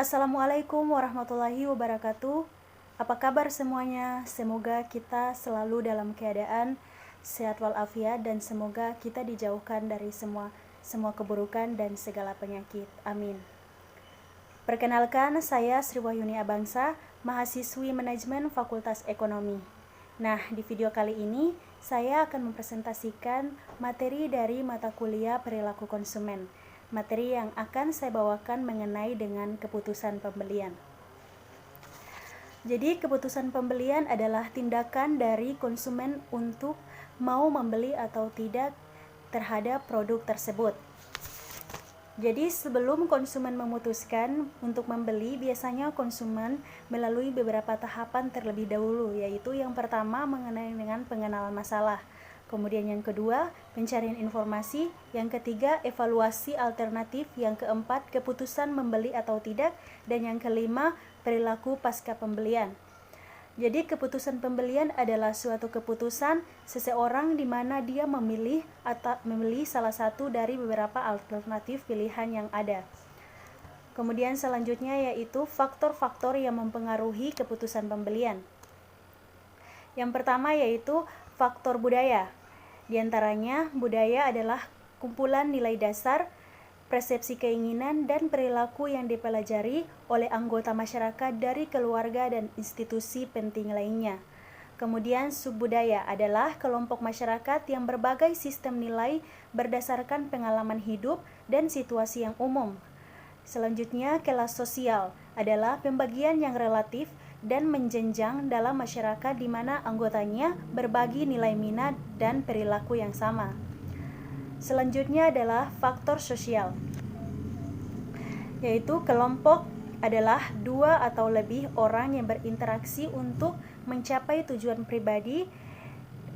Assalamualaikum warahmatullahi wabarakatuh. Apa kabar semuanya? Semoga kita selalu dalam keadaan sehat walafiat dan semoga kita dijauhkan dari semua keburukan dan segala penyakit. Amin. Perkenalkan, saya Sri Wahyuni Abangsa, mahasiswi Manajemen Fakultas Ekonomi. Nah, di video kali ini saya akan mempresentasikan materi dari mata kuliah Perilaku Konsumen. Materi yang akan saya bawakan mengenai dengan keputusan pembelian. Jadi, keputusan pembelian adalah tindakan dari konsumen untuk mau membeli atau tidak terhadap produk tersebut. Jadi, sebelum konsumen memutuskan untuk membeli, biasanya konsumen melalui beberapa tahapan terlebih dahulu, yaitu yang pertama mengenai dengan pengenalan masalah. Kemudian yang kedua, pencarian informasi. Yang ketiga, evaluasi alternatif. Yang keempat, keputusan membeli atau tidak. Dan yang kelima, perilaku pasca pembelian. Jadi keputusan pembelian adalah suatu keputusan seseorang di mana dia memilih salah satu dari beberapa alternatif pilihan yang ada. Kemudian selanjutnya yaitu faktor-faktor yang mempengaruhi keputusan pembelian. Yang pertama yaitu faktor budaya. Di antaranya, budaya adalah kumpulan nilai dasar, persepsi keinginan, dan perilaku yang dipelajari oleh anggota masyarakat dari keluarga dan institusi penting lainnya. Kemudian subbudaya adalah kelompok masyarakat yang berbagai sistem nilai berdasarkan pengalaman hidup dan situasi yang umum. Selanjutnya, kelas sosial adalah pembagian yang relatif dan menjenjang dalam masyarakat di mana anggotanya berbagi nilai minat dan perilaku yang sama. Selanjutnya adalah faktor sosial, yaitu kelompok adalah dua atau lebih orang yang berinteraksi untuk mencapai tujuan pribadi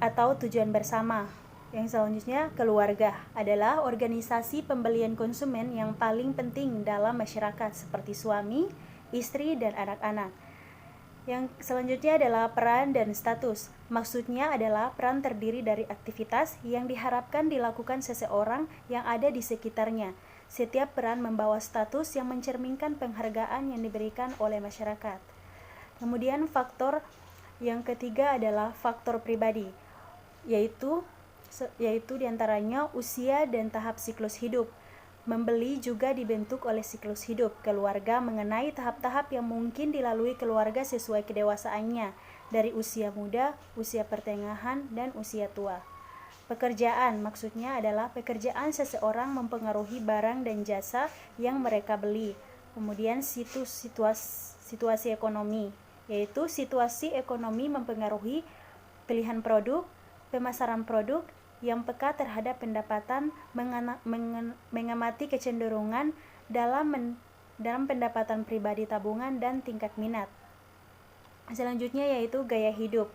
atau tujuan bersama. Yang selanjutnya, keluarga adalah organisasi pembelian konsumen yang paling penting dalam masyarakat seperti suami, istri, dan anak-anak. Yang selanjutnya adalah peran dan status. Maksudnya adalah peran terdiri dari aktivitas yang diharapkan dilakukan seseorang yang ada di sekitarnya. Setiap peran membawa status yang mencerminkan penghargaan yang diberikan oleh masyarakat. Kemudian faktor yang ketiga adalah faktor pribadi, yaitu diantaranya usia dan tahap siklus hidup. Membeli juga dibentuk oleh siklus hidup keluarga mengenai tahap-tahap yang mungkin dilalui keluarga sesuai kedewasaannya, dari usia muda, usia pertengahan, dan usia tua. Pekerjaan maksudnya adalah pekerjaan seseorang mempengaruhi barang dan jasa yang mereka beli. Kemudian situasi ekonomi, yaitu situasi ekonomi mempengaruhi pilihan produk, pemasaran produk, yang peka terhadap pendapatan, mengamati kecenderungan dalam pendapatan pribadi, tabungan, dan tingkat minat. Selanjutnya yaitu gaya hidup,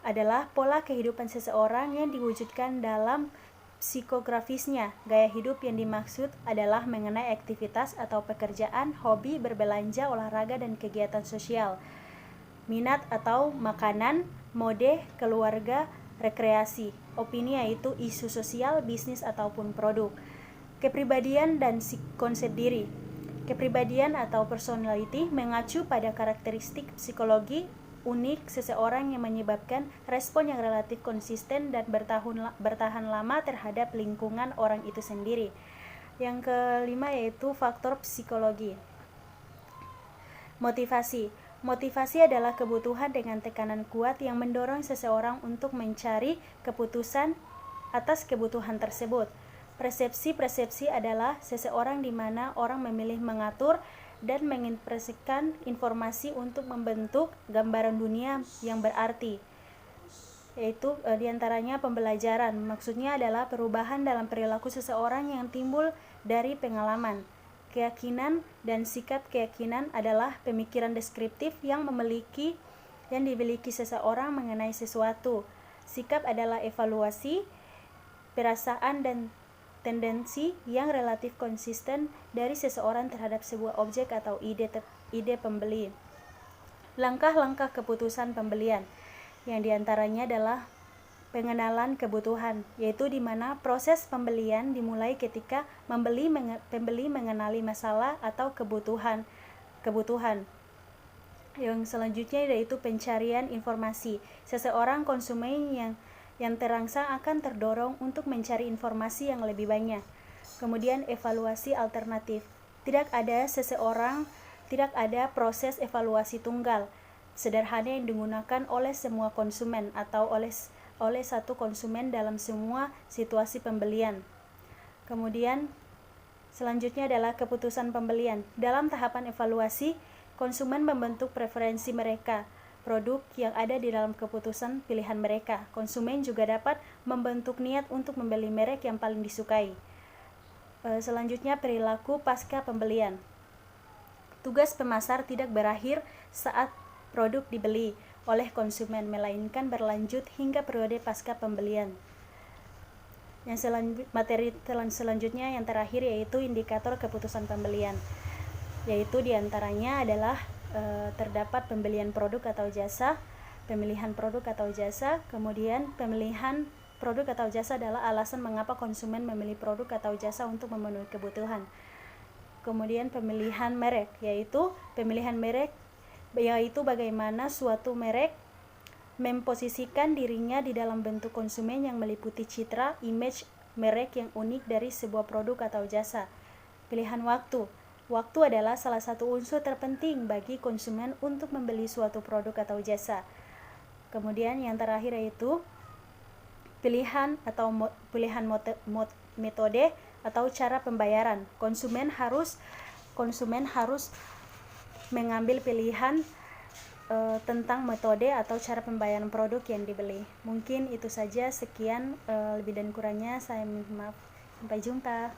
adalah pola kehidupan seseorang yang diwujudkan dalam psikografisnya. Gaya hidup yang dimaksud adalah mengenai aktivitas atau pekerjaan, hobi, berbelanja, olahraga, dan kegiatan sosial. Minat atau makanan, mode, keluarga, rekreasi. Opini yaitu isu sosial, bisnis, ataupun produk. Kepribadian dan konsep diri. Kepribadian atau personality mengacu pada karakteristik psikologi unik seseorang yang menyebabkan respon yang relatif konsisten dan bertahan lama terhadap lingkungan orang itu sendiri. Yang kelima yaitu faktor psikologi. Motivasi adalah kebutuhan dengan tekanan kuat yang mendorong seseorang untuk mencari keputusan atas kebutuhan tersebut. Persepsi adalah seseorang di mana orang memilih mengatur dan mengekspresikan informasi untuk membentuk gambaran dunia yang berarti, yaitu diantaranya pembelajaran. Maksudnya adalah perubahan dalam perilaku seseorang yang timbul dari pengalaman. Keyakinan dan sikap. Keyakinan adalah pemikiran deskriptif yang dimiliki seseorang mengenai sesuatu. Sikap adalah evaluasi, perasaan, dan tendensi yang relatif konsisten dari seseorang terhadap sebuah objek atau ide pembeli. Langkah-langkah keputusan pembelian, yang diantaranya adalah pengenalan kebutuhan, yaitu di mana proses pembelian dimulai ketika pembeli mengenali masalah atau kebutuhan kebutuhan. Yang selanjutnya yaitu pencarian informasi. Seseorang konsumen yang terangsang akan terdorong untuk mencari informasi yang lebih banyak. Kemudian evaluasi alternatif. Tidak ada proses evaluasi tunggal sederhana yang digunakan oleh semua konsumen atau oleh satu konsumen dalam semua situasi pembelian. Kemudian selanjutnya adalah keputusan pembelian. Dalam tahapan evaluasi, konsumen membentuk preferensi mereka, produk yang ada di dalam keputusan pilihan mereka. Konsumen juga dapat membentuk niat untuk membeli merek yang paling disukai. Selanjutnya perilaku pasca pembelian. Tugas pemasar tidak berakhir saat produk dibeli oleh konsumen, melainkan berlanjut hingga periode pasca pembelian. Materi selanjutnya yang terakhir yaitu indikator keputusan pembelian, yaitu diantaranya adalah terdapat pembelian produk atau jasa, pemilihan produk atau jasa. Kemudian pemilihan produk atau jasa adalah alasan mengapa konsumen memilih produk atau jasa untuk memenuhi kebutuhan. Kemudian pemilihan merek, yaitu bagaimana suatu merek memposisikan dirinya di dalam bentuk konsumen yang meliputi citra, image merek yang unik dari sebuah produk atau jasa. Pilihan waktu. Waktu adalah salah satu unsur terpenting bagi konsumen untuk membeli suatu produk atau jasa. Kemudian yang terakhir yaitu pilihan metode atau cara pembayaran. Konsumen harus mengambil pilihan tentang metode atau cara pembayaran produk yang dibeli. Mungkin itu saja, sekian, lebih dan kurangnya saya minta maaf. Sampai jumpa.